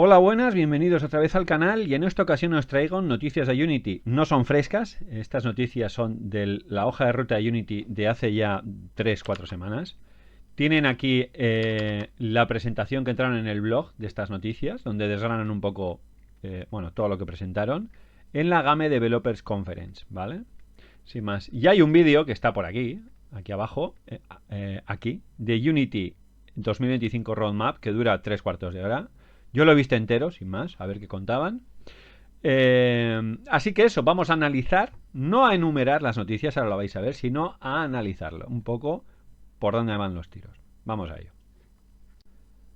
Hola, buenas, bienvenidos otra vez al canal y en esta ocasión os traigo noticias de Unity. No son frescas, estas noticias son de la hoja de ruta de Unity de hace ya 3 4 semanas. Tienen aquí la presentación que entraron en el blog de estas noticias, donde desgranan un poco todo lo que presentaron en la Game Developers Conference, ¿vale? Sin más. Y hay un vídeo que está por aquí, aquí abajo, aquí, de Unity 2025 Roadmap, que dura 3 cuartos de hora. Yo lo he visto entero, sin más, a ver qué contaban. Así que eso, vamos a analizar, no a enumerar las noticias, ahora lo vais a ver, sino a analizarlo un poco por dónde van los tiros. Vamos a ello.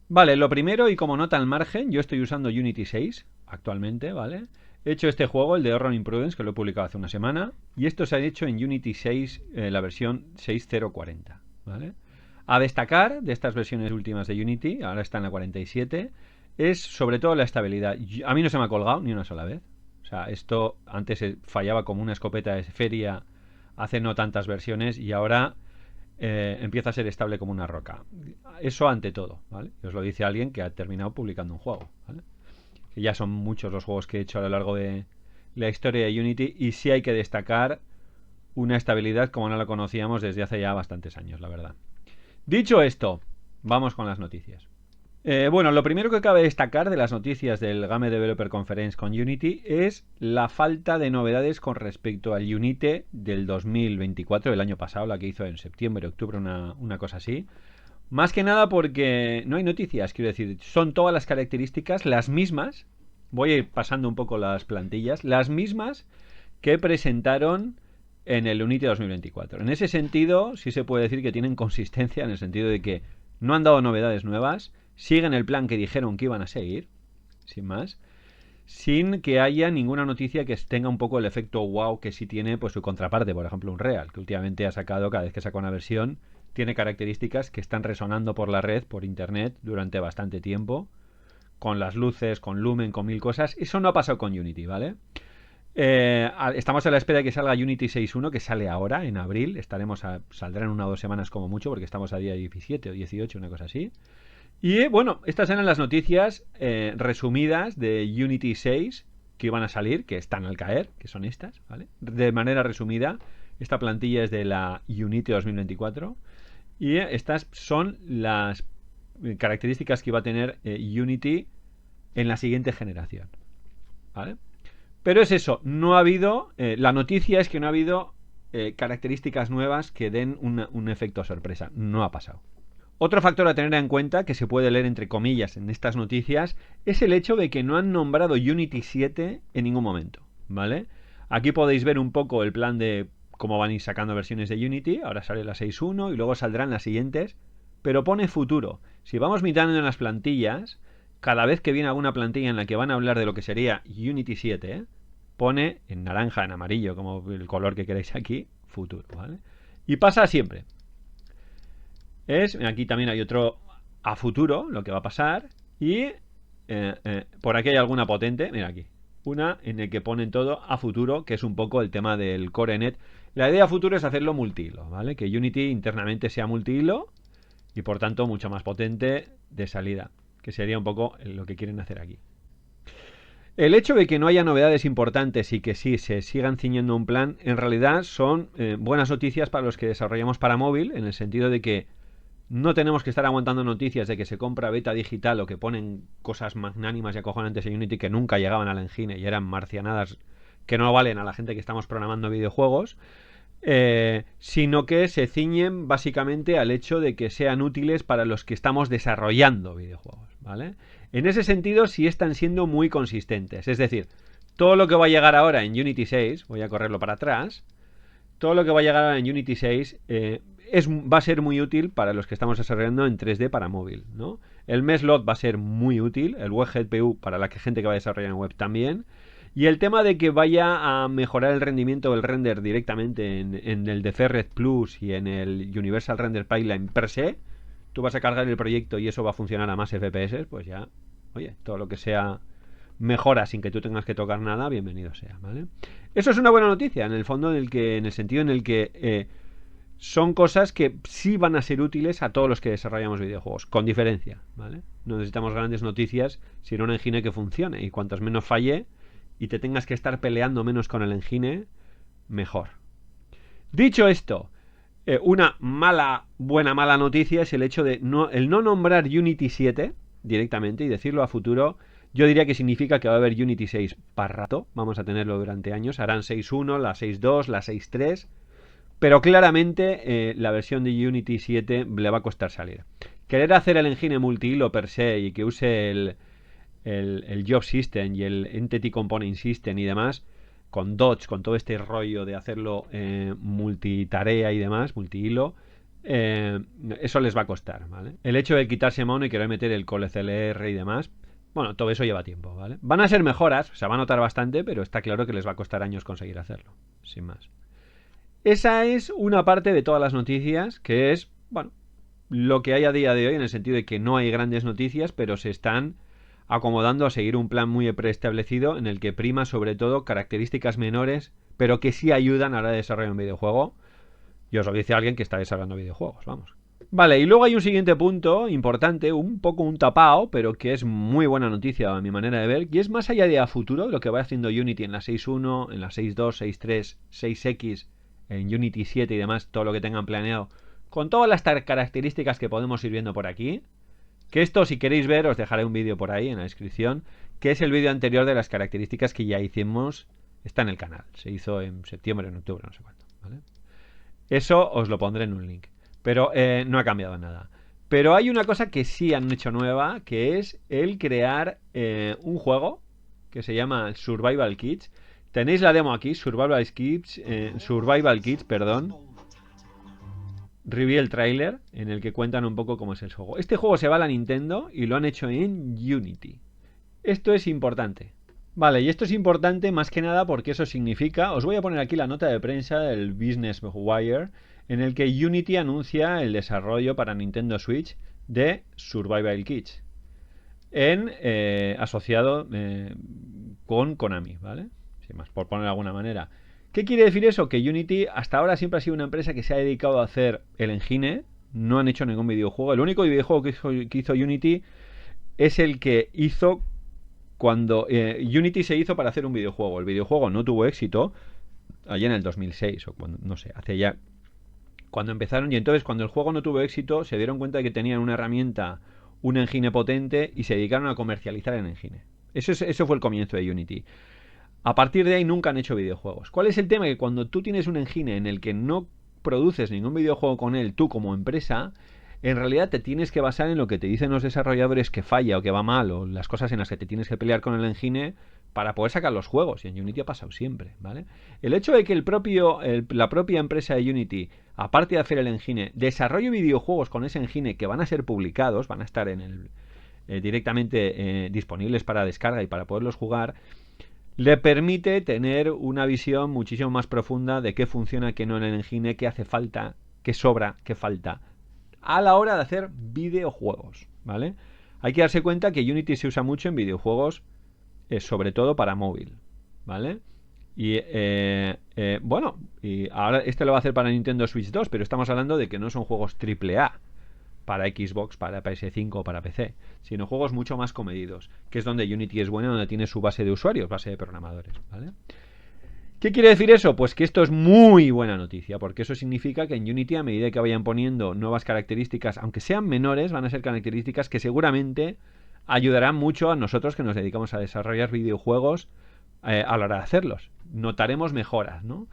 Vale, lo primero, y como nota al margen, yo estoy usando Unity 6 actualmente, ¿vale? He hecho este juego, el de Horror Imprudence, que lo he publicado hace una semana, y esto se ha hecho en Unity 6, la versión 6.040, ¿vale? A destacar de estas versiones últimas de Unity, ahora está en la 47, es sobre todo la estabilidad. A mí no se me ha colgado ni una sola vez. O sea, esto antes fallaba como una escopeta de feria hace no tantas versiones y ahora empieza a ser estable como una roca. Eso ante todo, ¿vale? Os lo dice alguien que ha terminado publicando un juego, ¿vale? Que ya son muchos los juegos que he hecho a lo largo de la historia de Unity y sí hay que destacar una estabilidad como no la conocíamos desde hace ya bastantes años, la verdad. Dicho esto, vamos con las noticias. Lo primero que cabe destacar de las noticias del Game Developer Conference con Unity es la falta de novedades con respecto al Unity del 2024, del año pasado, la que hizo en septiembre, octubre, una cosa así. Más que nada porque no hay noticias, quiero decir, son todas las características las mismas. Voy a ir pasando un poco las plantillas, las mismas que presentaron en el Unity 2024. En ese sentido, sí se puede decir que tienen consistencia, en el sentido de que no han dado novedades nuevas, siguen el plan que dijeron que iban a seguir, sin más, sin que haya ninguna noticia que tenga un poco el efecto wow que sí tiene pues su contraparte, por ejemplo Unreal, que últimamente ha sacado, cada vez que saca una versión, tiene características que están resonando por la red, por internet, durante bastante tiempo, con las luces, con Lumen, con mil cosas. Eso no ha pasado con Unity, ¿vale? Estamos a la espera de que salga Unity 6.1, que sale ahora, en abril. Saldrá en 1 o 2 semanas como mucho, porque estamos a día 17 o 18, una cosa así. Y estas eran las noticias resumidas de Unity 6 que iban a salir, que están al caer, que son estas, ¿vale? De manera resumida, esta plantilla es de la Unity 2024 y estas son las características que iba a tener Unity en la siguiente generación, ¿vale? Pero es eso, no ha habido, la noticia es que no ha habido características nuevas que den un efecto sorpresa, no ha pasado. Otro factor a tener en cuenta, que se puede leer entre comillas en estas noticias, es el hecho de que no han nombrado Unity 7 en ningún momento, ¿vale? Aquí podéis ver un poco el plan de cómo van a ir sacando versiones de Unity. Ahora sale la 6.1 y luego saldrán las siguientes, pero pone futuro. Si vamos mirando en las plantillas, cada vez que viene alguna plantilla en la que van a hablar de lo que sería Unity 7, pone en naranja, en amarillo, como el color que queráis aquí, futuro, ¿vale? Y pasa siempre. Aquí también hay otro a futuro, lo que va a pasar. Y por aquí hay alguna potente, mira aquí, una en el que ponen todo a futuro, que es un poco el tema del CoreNet. La idea a futuro es hacerlo multihilo, ¿vale? Que Unity internamente sea multihilo y por tanto mucho más potente de salida, que sería un poco lo que quieren hacer aquí. El hecho de que no haya novedades importantes y que sí se sigan ciñendo un plan, en realidad son buenas noticias para los que desarrollamos para móvil, en el sentido de que no tenemos que estar aguantando noticias de que se compra beta digital o que ponen cosas magnánimas y acojonantes en Unity que nunca llegaban a la engine y eran marcianadas que no valen a la gente que estamos programando videojuegos, sino que se ciñen básicamente al hecho de que sean útiles para los que estamos desarrollando videojuegos, ¿vale? En ese sentido sí están siendo muy consistentes, es decir, todo lo que va a llegar ahora en Unity 6, voy a correrlo para atrás, todo lo que va a llegar ahora en Unity 6 va a ser muy útil para los que estamos desarrollando en 3D para móvil, ¿no? El Meslot va a ser muy útil, el Web GPU para la gente que va a desarrollar en web también, y el tema de que vaya a mejorar el rendimiento del render directamente en el de Ferret Plus y en el Universal Render Pipeline per se, tú vas a cargar el proyecto y eso va a funcionar a más FPS, pues ya, oye, todo lo que sea mejora sin que tú tengas que tocar nada, bienvenido sea, ¿vale? Eso es una buena noticia, en el fondo, en el sentido en el que son cosas que sí van a ser útiles a todos los que desarrollamos videojuegos, con diferencia, ¿vale? No necesitamos grandes noticias, sino un engine que funcione, y cuantas menos falle y te tengas que estar peleando menos con el engine, mejor. Dicho esto, una mala noticia es el hecho de el no nombrar Unity 7 directamente y decirlo a futuro. Yo diría que significa que va a haber Unity 6 para rato, vamos a tenerlo durante años, harán 6.1, la 6.2, la 6.3, pero claramente la versión de Unity 7 le va a costar salir. Querer hacer el engine multihilo per se y que use el Job System y el Entity Component System y demás, con Dodge, con todo este rollo de hacerlo multitarea y demás, multihilo, eso les va a costar, ¿vale? El hecho de quitarse mono y querer meter el Cole CLR y demás, bueno, todo eso lleva tiempo, ¿vale? Van a ser mejoras, se va a notar bastante, pero está claro que les va a costar años conseguir hacerlo, sin más. Esa es una parte de todas las noticias, que es, bueno, lo que hay a día de hoy, en el sentido de que no hay grandes noticias, pero se están acomodando a seguir un plan muy preestablecido en el que prima sobre todo características menores, pero que sí ayudan a la hora de desarrollar un videojuego. Y os lo dice alguien que está desarrollando videojuegos, vamos. Vale, y luego hay un siguiente punto importante, un poco un tapao, pero que es muy buena noticia a mi manera de ver, y es más allá de a futuro lo que va haciendo Unity en la 6.1, en la 6.2, 6.3, 6X, en Unity 7 y demás, todo lo que tengan planeado, con todas las características que podemos ir viendo por aquí. Que esto, si queréis ver, os dejaré un vídeo por ahí en la descripción, que es el vídeo anterior de las características que ya hicimos. Está en el canal, se hizo en septiembre, en octubre, no sé cuánto, ¿vale? Eso os lo pondré en un link, pero no ha cambiado nada. Pero hay una cosa que sí han hecho nueva, que es el crear un juego que se llama Survival Kids. Tenéis la demo aquí, Survival Kids, perdón. Reveal trailer en el que cuentan un poco cómo es el juego. Este juego se va a la Nintendo y lo han hecho en Unity. Esto es importante. Vale, y esto es importante más que nada porque eso significa, os voy a poner aquí la nota de prensa del Business Wire, en el que Unity anuncia el desarrollo para Nintendo Switch de Survival Kids, asociado con Konami, ¿vale? Sin más, por poner de alguna manera. ¿Qué quiere decir eso? Que Unity hasta ahora siempre ha sido una empresa que se ha dedicado a hacer el engine, no han hecho ningún videojuego. El único videojuego que hizo Unity es el que hizo cuando Unity se hizo para hacer un videojuego. El videojuego no tuvo éxito allá en el 2006 o cuando, no sé, hace ya cuando empezaron, y entonces cuando el juego no tuvo éxito se dieron cuenta de que tenían una herramienta, un engine potente, y se dedicaron a comercializar el engine. Eso fue el comienzo de Unity. A partir de ahí nunca han hecho videojuegos. ¿Cuál es el tema? Que cuando tú tienes un engine en el que no produces ningún videojuego con él, tú como empresa, en realidad te tienes que basar en lo que te dicen los desarrolladores que falla o que va mal, o las cosas en las que te tienes que pelear con el engine para poder sacar los juegos. Y en Unity ha pasado siempre, ¿vale? El hecho de que la propia empresa de Unity, aparte de hacer el engine, desarrolle videojuegos con ese engine que van a ser publicados, van a estar directamente disponibles para descarga y para poderlos jugar, le permite tener una visión muchísimo más profunda de qué funciona, qué no en el engine, qué hace falta, qué sobra, qué falta a la hora de hacer videojuegos, ¿vale? Hay que darse cuenta que Unity se usa mucho en videojuegos, sobre todo para móvil, ¿vale? Y bueno, y ahora este lo va a hacer para Nintendo Switch 2, pero estamos hablando de que no son juegos AAA para Xbox, para PS5 o para PC, sino juegos mucho más comedidos, que es donde Unity es bueno, donde tiene su base de usuarios, base de programadores, ¿vale? ¿Qué quiere decir eso? Pues que esto es muy buena noticia, porque eso significa que en Unity, a medida que vayan poniendo nuevas características, aunque sean menores, van a ser características que seguramente ayudarán mucho a nosotros que nos dedicamos a desarrollar videojuegos a la hora de hacerlos. Notaremos mejoras, ¿no?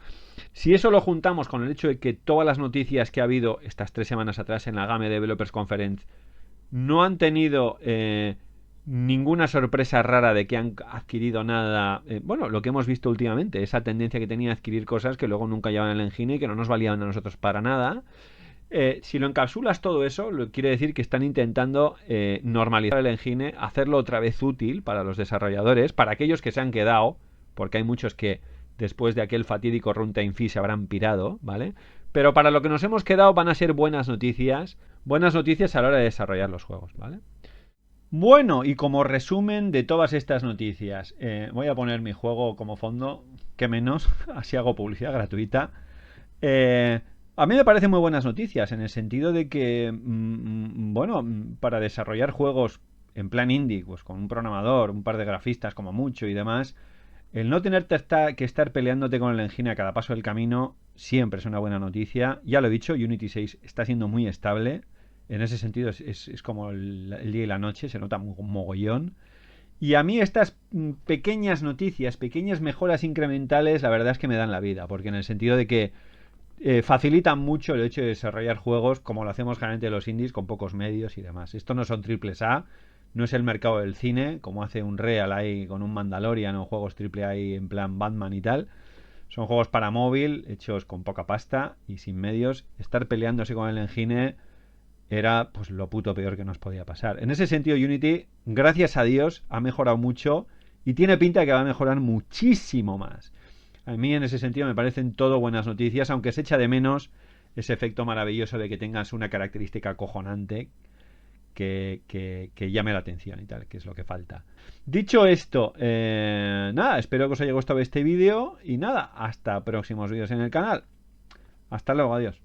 Si eso lo juntamos con el hecho de que todas las noticias que ha habido estas 3 semanas atrás en la Game Developers Conference no han tenido ninguna sorpresa rara de que han adquirido nada, bueno, lo que hemos visto últimamente, esa tendencia que tenía a adquirir cosas que luego nunca llevaban el engine y que no nos valían a nosotros para nada. Si lo encapsulas todo eso, quiere decir que están intentando normalizar el engine, hacerlo otra vez útil para los desarrolladores, para aquellos que se han quedado, porque hay muchos que después de aquel fatídico Runtime Fee se habrán pirado, ¿vale? Pero para lo que nos hemos quedado van a ser buenas noticias a la hora de desarrollar los juegos, ¿vale? Bueno, y como resumen de todas estas noticias, voy a poner mi juego como fondo, que menos, así hago publicidad gratuita. A mí me parecen muy buenas noticias, en el sentido de que, bueno, para desarrollar juegos en plan indie, pues con un programador, un par de grafistas como mucho y demás, el no tener que estar peleándote con el engine a cada paso del camino siempre es una buena noticia. Ya lo he dicho, Unity 6 está siendo muy estable. En ese sentido es como el día y la noche, se nota un mogollón. Y a mí estas pequeñas noticias, pequeñas mejoras incrementales, la verdad es que me dan la vida, porque en el sentido de que facilitan mucho el hecho de desarrollar juegos como lo hacemos generalmente los indies con pocos medios y demás. Esto no son triples A, no es el mercado del cine, como hace un Real ahí con un Mandalorian o juegos triple A en plan Batman y tal. Son juegos para móvil, hechos con poca pasta y sin medios. Estar peleándose con el engine era pues lo puto peor que nos podía pasar. En ese sentido, Unity, gracias a Dios, ha mejorado mucho y tiene pinta de que va a mejorar muchísimo más. A mí en ese sentido me parecen todo buenas noticias, aunque se echa de menos ese efecto maravilloso de que tengas una característica acojonante que llame la atención y tal, que es lo que falta. Dicho esto, nada, espero que os haya gustado este vídeo y nada, hasta próximos vídeos en el canal. Hasta luego, adiós.